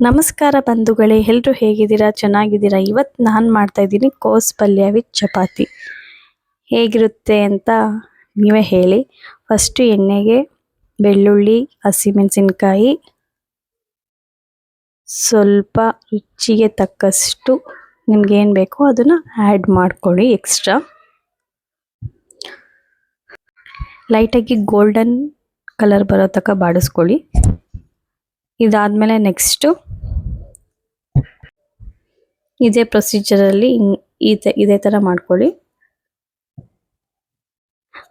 ನಮಸ್ಕಾರ ಬಂಧುಗಳೇ, ಎಲ್ಲರೂ ಹೇಗಿದ್ದೀರಾ? ಚೆನ್ನಾಗಿದ್ದೀರಾ? ಇವತ್ತು ನಾನು ಮಾಡ್ತಾ ಇದ್ದೀನಿ ಕೋಸ್ ಪಲ್ಯ ವಿತ್ ಚಪಾತಿ. ಹೇಗಿರುತ್ತೆ ಅಂತ ನೀವೇ ಹೇಳಿ. ಫಸ್ಟು ಎಣ್ಣೆಗೆ ಬೆಳ್ಳುಳ್ಳಿ, ಹಸಿಮೆಣಸಿನ್ಕಾಯಿ, ಸ್ವಲ್ಪ ರುಚಿಗೆ ತಕ್ಕಷ್ಟು ನಿಮ್ಗೇನು ಬೇಕೋ ಅದನ್ನು ಆ್ಯಡ್ ಮಾಡ್ಕೊಳ್ಳಿ. ಎಕ್ಸ್ಟ್ರಾ ಲೈಟಾಗಿ ಗೋಲ್ಡನ್ ಕಲರ್ ಬರೋ ತನಕ ಬಾಡಿಸ್ಕೊಳ್ಳಿ. ಇದಾದಮೇಲೆ ನೆಕ್ಸ್ಟು ಇದೇ ಪ್ರೊಸೀಜರಲ್ಲಿ ಇದೇ ಥರ ಮಾಡ್ಕೊಳ್ಳಿ.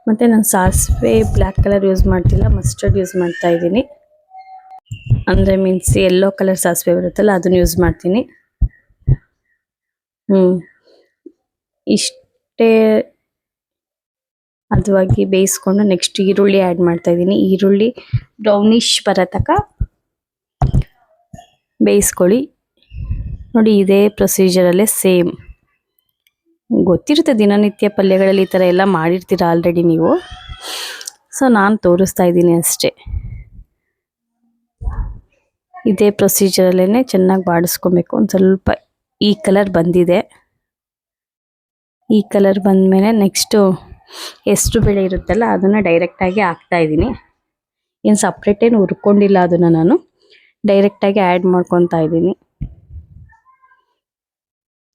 ಮತ್ತು ನಾನು ಸಾಸಿವೆ ಬ್ಲ್ಯಾಕ್ ಕಲರ್ ಯೂಸ್ ಮಾಡ್ತಿಲ್ಲ, ಮಸ್ಟರ್ಡ್ ಯೂಸ್ ಮಾಡ್ತಾ ಇದ್ದೀನಿ. ಅಂದರೆ ಮೀನ್ಸ್ ಯೆಲ್ಲೋ ಕಲರ್ ಸಾಸಿವೆ ಬರುತ್ತಲ್ಲ ಅದನ್ನು ಯೂಸ್ ಮಾಡ್ತೀನಿ. ಇಷ್ಟೇ ಹದವಾಗಿ ಬೇಯಿಸ್ಕೊಂಡು ನೆಕ್ಸ್ಟ್ ಈರುಳ್ಳಿ ಆ್ಯಡ್ ಮಾಡ್ತಾ ಇದ್ದೀನಿ. ಈರುಳ್ಳಿ ಬ್ರೌನಿಶ್ ಬರೋ ತನಕ ಬೇಯಿಸ್ಕೊಳ್ಳಿ. ನೋಡಿ, ಇದೇ ಪ್ರೊಸೀಜರಲ್ಲೇ ಸೇಮ್ ಗೊತ್ತಿರುತ್ತೆ, ದಿನನಿತ್ಯ ಪಲ್ಯಗಳಲ್ಲಿ ಈ ಥರ ಎಲ್ಲ ಮಾಡಿರ್ತೀರ ಆಲ್ರೆಡಿ ನೀವು. ಸೊ ನಾನು ತೋರಿಸ್ತಾ ಇದ್ದೀನಿ ಅಷ್ಟೇ. ಇದೇ ಪ್ರೊಸೀಜರಲ್ಲೇ ಚೆನ್ನಾಗಿ ಬಾಡಿಸ್ಕೊಬೇಕು. ಒಂದು ಸ್ವಲ್ಪ ಈ ಕಲರ್ ಬಂದಿದೆ. ಈ ಕಲರ್ ಬಂದಮೇಲೆ ನೆಕ್ಸ್ಟು ಹೆಸ್ರು ಬೇಳೆ ಇರುತ್ತಲ್ಲ ಅದನ್ನು ಡೈರೆಕ್ಟಾಗಿ ಹಾಕ್ತಾ ಇದ್ದೀನಿ. ಏನು ಸಪ್ರೇಟೇನು ಹುರ್ಕೊಂಡಿಲ್ಲ, ಅದನ್ನು ನಾನು ಡೈರೆಕ್ಟಾಗಿ ಆ್ಯಡ್ ಮಾಡ್ಕೊತಾ ಇದ್ದೀನಿ.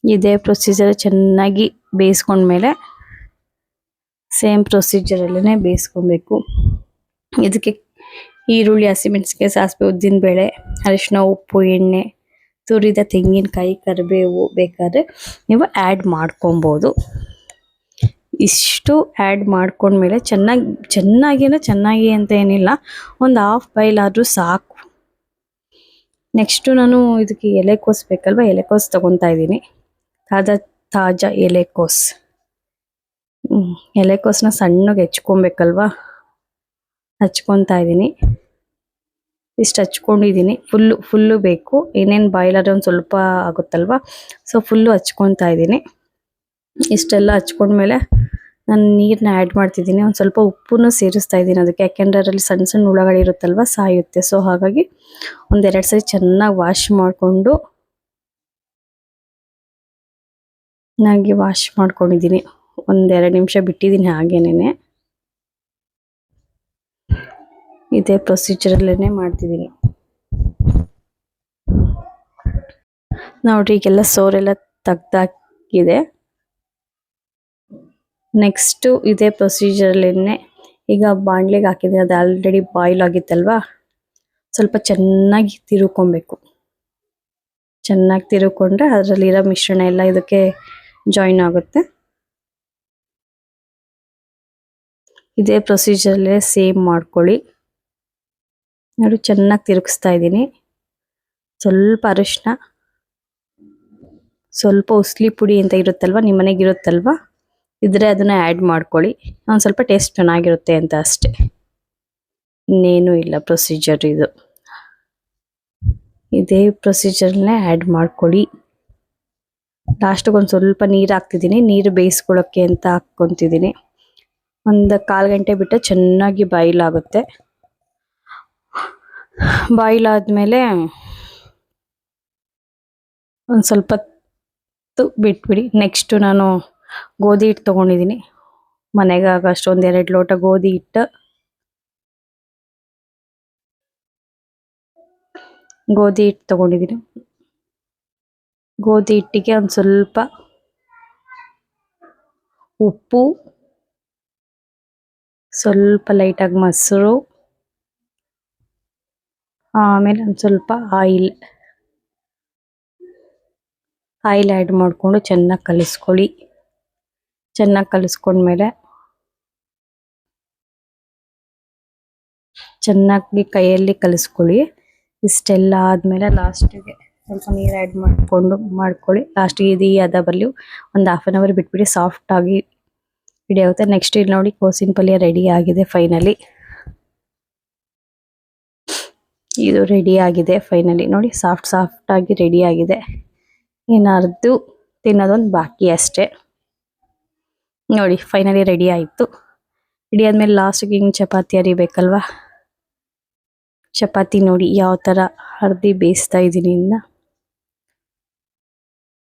ಇದೇ ಪ್ರೊಸೀಜರ್ ಚೆನ್ನಾಗಿ ಬೇಯಿಸ್ಕೊಂಡ್ಮೇಲೆ ಸೇಮ್ ಪ್ರೊಸೀಜರಲ್ಲೇ ಬೇಯಿಸ್ಕೊಬೇಕು. ಇದಕ್ಕೆ ಈರುಳ್ಳಿ, ಹಸಿಮೆಣಸಿನ್ಕಾಯಿ, ಸಾಸಿವೆ, ಉದ್ದಿನಬೇಳೆ, ಅರಿಶಿನ, ಉಪ್ಪು, ಎಣ್ಣೆ, ತುರಿದ ತೆಂಗಿನಕಾಯಿ, ಕರಿಬೇವು ಬೇಕಾದರೆ ನೀವು ಆ್ಯಡ್ ಮಾಡ್ಕೊಬೋದು. ಇಷ್ಟು ಆ್ಯಡ್ ಮಾಡ್ಕೊಂಡ್ಮೇಲೆ ಚೆನ್ನಾಗಿ ಅಂತ ಏನಿಲ್ಲ, ಒಂದು ಹಾಫ್ ಬಾಯ್ಲ್ ಆದರೂ ಸಾಕು. ನೆಕ್ಸ್ಟು ನಾನು ಇದಕ್ಕೆ ಎಲೆಕೋಸು ಬೇಕಲ್ವ, ಎಲೆಕೋಸು ತೊಗೊತಾ ಇದ್ದೀನಿ. ತಾಜಾ ಎಲೆಕೋಸು. ಎಲೆಕೋಸನ್ನ ಸಣ್ಣಗೆ ಹೆಚ್ಕೊಬೇಕಲ್ವ, ಹಚ್ಕೊತಾ ಇದ್ದೀನಿ. ಇಷ್ಟು ಹಚ್ಕೊಂಡಿದ್ದೀನಿ. ಫುಲ್ಲು ಬೇಕು, ಏನೇನು ಬಾಯ್ಲಾದ್ರೆ ಒಂದು ಸ್ವಲ್ಪ ಆಗುತ್ತಲ್ವ, ಸೊ ಫುಲ್ಲು ಹಚ್ಕೊತಾ ಇದ್ದೀನಿ. ಇಷ್ಟೆಲ್ಲ ಹಚ್ಕೊಂಡ್ಮೇಲೆ ನಾನು ನೀರನ್ನ ಆ್ಯಡ್ ಮಾಡ್ತಿದ್ದೀನಿ. ಒಂದು ಸ್ವಲ್ಪ ಉಪ್ಪನ್ನು ಸೇರಿಸ್ತಾ ಇದ್ದೀನಿ ಅದಕ್ಕೆ, ಯಾಕೆಂದರೆ ಅದರಲ್ಲಿ ಸಣ್ಣ ಸಣ್ಣ ಹುಳಗಳು ಇರುತ್ತಲ್ವ, ಸಾಯುತ್ತೆ. ಸೊ ಹಾಗಾಗಿ ಒಂದೆರಡು ಸರಿ ಚೆನ್ನಾಗಿ ವಾಶ್ ಮಾಡಿಕೊಂಡು ವಾಶ್ ಮಾಡ್ಕೊಂಡಿದ್ದೀನಿ. ಒಂದೆರಡು ನಿಮಿಷ ಬಿಟ್ಟಿದ್ದೀನಿ ಹಾಗೇನೆ. ಇದೇ ಪ್ರೊಸೀಜರಲ್ಲೇ ಮಾಡ್ತಿದ್ದೀನಿ. ನೋಡ್ರಿ, ಈಗೆಲ್ಲ ಸೋರೆಲ್ಲ ತೆಗ್ದಾಕಿದೆ. ನೆಕ್ಸ್ಟು ಇದೇ ಪ್ರೊಸೀಜರಲ್ಲೇ ಈಗ ಬಾಣಲೆಗೆ ಹಾಕಿದ್ದೀನಿ. ಅದು ಆಲ್ರೆಡಿ ಬಾಯ್ಲ್ ಆಗಿತ್ತಲ್ವ, ಸ್ವಲ್ಪ ಚೆನ್ನಾಗಿ ತಿರುಕೊಬೇಕು. ಚೆನ್ನಾಗಿ ತಿರುಕೊಂಡ್ರೆ ಅದರಲ್ಲಿರೋ ಮಿಶ್ರಣ ಎಲ್ಲ ಇದಕ್ಕೆ ಜಾಯಿನ್ ಆಗುತ್ತೆ. ಇದೇ ಪ್ರೊಸೀಜರಲ್ಲೇ ಸೇಮ್ ಮಾಡ್ಕೊಳ್ಳಿ. ನೋಡಿ, ಚೆನ್ನಾಗಿ ತಿರುಗಿಸ್ತಾ ಇದ್ದೀನಿ. ಸ್ವಲ್ಪ ಅರಿಶಿನ, ಸ್ವಲ್ಪ ಉಸ್ಲಿ ಪುಡಿ ಅಂತ ಇರುತ್ತಲ್ವ, ನಿಮ್ಮ ಮನೆಗೆ ಇರುತ್ತಲ್ವ, ಇದ್ರೆ ಅದನ್ನು ಆ್ಯಡ್ ಮಾಡ್ಕೊಳ್ಳಿ. ಒಂದು ಸ್ವಲ್ಪ ಟೇಸ್ಟ್ ಚೆನ್ನಾಗಿರುತ್ತೆ ಅಂತ ಅಷ್ಟೇ, ಇನ್ನೇನು ಇಲ್ಲ ಪ್ರೊಸೀಜರ್ ಇದು. ಇದೇ ಪ್ರೊಸೀಜರ್ನೇ ಆ್ಯಡ್ ಮಾಡ್ಕೊಳ್ಳಿ. ಲಾಸ್ಟಿಗೆ ಒಂದು ಸ್ವಲ್ಪ ನೀರು ಹಾಕ್ತಿದ್ದೀನಿ, ನೀರು ಬೇಯಿಸ್ಕೊಳ್ಳೋಕ್ಕೆ ಅಂತ ಹಾಕ್ಕೊತಿದ್ದೀನಿ. ಒಂದು 1/4 ಗಂಟೆ ಬಿಟ್ಟು ಚೆನ್ನಾಗಿ ಬಾಯ್ಲ್ ಆಗುತ್ತೆ. ಬಾಯ್ಲ್ ಆದಮೇಲೆ ಒಂದು ಸ್ವಲ್ಪ ಬಿಟ್ಬಿಡಿ. ನೆಕ್ಸ್ಟು ನಾನು ಗೋಧಿ ಹಿಟ್ಟು ತೊಗೊಂಡಿದ್ದೀನಿ. ಮನೆಗೆ ಆಗೋಷ್ಟು ಒಂದು 2 ಲೋಟ ಗೋಧಿ ಹಿಟ್ಟು. ತೊಗೊಂಡಿದ್ದೀನಿ. ಗೋಧಿ ಹಿಟ್ಟಿಗೆ ಒಂದು ಸ್ವಲ್ಪ ಉಪ್ಪು, ಸ್ವಲ್ಪ ಲೈಟಾಗಿ ಮೊಸರು, ಆಮೇಲೆ ಒಂದು ಸ್ವಲ್ಪ ಆಯಿಲ್ ಆ್ಯಡ್ ಮಾಡಿಕೊಂಡು ಚೆನ್ನಾಗಿ ಕಲಿಸ್ಕೊಳ್ಳಿ. ಚೆನ್ನಾಗಿ ಕಲಿಸ್ಕೊಂಡ್ಮೇಲೆ ಚೆನ್ನಾಗಿ ಕೈಯಲ್ಲಿ ಕಲಿಸ್ಕೊಳ್ಳಿ. ಇಷ್ಟೆಲ್ಲ ಆದಮೇಲೆ ಲಾಸ್ಟಿಗೆ ಸ್ವಲ್ಪ ನೀರು ಆ್ಯಡ್ ಮಾಡ್ಕೊಳ್ಳಿ. ಲಾಸ್ಟಿಗೆ ಇದು ಅದ ಬರಲಿ ಒಂದು 1/2 ಅವರ್ ಬಿಟ್ಬಿಡಿ, ಸಾಫ್ಟಾಗಿ ರೆಡಿ ಆಗುತ್ತೆ. ನೆಕ್ಸ್ಟ್ ಇಲ್ಲಿ ನೋಡಿ, ಕೋಸಿನ ಪಲ್ಯ ರೆಡಿ ಆಗಿದೆ. ಫೈನಲಿ ಇದು ರೆಡಿ ಆಗಿದೆ. ಫೈನಲಿ ನೋಡಿ, ಸಾಫ್ಟಾಗಿ ರೆಡಿ ಆಗಿದೆ. ಇನ್ನು ಅರ್ದು ತಿನ್ನೋದೊಂದು ಬಾಕಿ ಅಷ್ಟೇ. ನೋಡಿ, ಫೈನಲಿ ರೆಡಿ ಆಯಿತು. ರೆಡಿ ಆದಮೇಲೆ ಲಾಸ್ಟಿಗೆ ಹಿಂಗೆ ಚಪಾತಿ ಅರಿಬೇಕಲ್ವ, ಚಪಾತಿ ನೋಡಿ ಯಾವ ಥರ ಅರ್ದಿ ಬೇಯಿಸ್ತಾ ಇದ್ದೀನಿ ಇನ್ನು.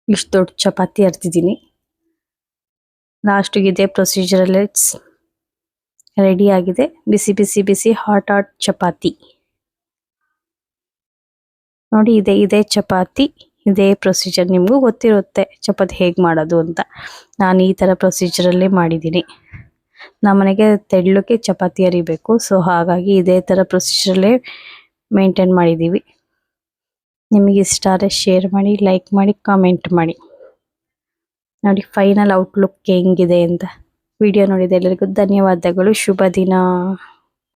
ಇಷ್ಟು ದೊಡ್ಡ ಚಪಾತಿ ಅರ್ದಿದ್ದೀನಿ. ಲಾಸ್ಟಿಗೆ ಇದೇ ಪ್ರೊಸೀಜರಲ್ಲೇ ರೆಡಿ ಆಗಿದೆ. ಬಿಸಿ ಬಿಸಿ ಬಿಸಿ ಹಾಟ್ ಚಪಾತಿ ನೋಡಿ. ಇದೇ ಚಪಾತಿ, ಇದೇ ಪ್ರೊಸೀಜರ್. ನಿಮಗೂ ಗೊತ್ತಿರುತ್ತೆ ಚಪಾತಿ ಹೇಗೆ ಮಾಡೋದು ಅಂತ. ನಾನು ಈ ಥರ ಪ್ರೊಸೀಜರಲ್ಲೇ ಮಾಡಿದ್ದೀನಿ. ನಮ್ಮನೆಗೆ ತೆಳ್ಳಗೆ ಚಪಾತಿ ಅರಿಬೇಕು, ಸೊ ಹಾಗಾಗಿ ಇದೇ ಥರ ಪ್ರೊಸೀಜರಲ್ಲೇ ಮೇಂಟೈನ್ ಮಾಡಿದ್ದೀವಿ. ನಿಮಗೆ ಇಷ್ಟ ಆದರೆ ಶೇರ್ ಮಾಡಿ, ಲೈಕ್ ಮಾಡಿ, ಕಾಮೆಂಟ್ ಮಾಡಿ. ನೋಡಿ ಫೈನಲ್ ಔಟ್ಲುಕ್ ಹೆಂಗಿದೆ ಅಂತ. ವಿಡಿಯೋ ನೋಡಿದ ಎಲ್ಲರಿಗೂ ಧನ್ಯವಾದಗಳು. ಶುಭ ದಿನ.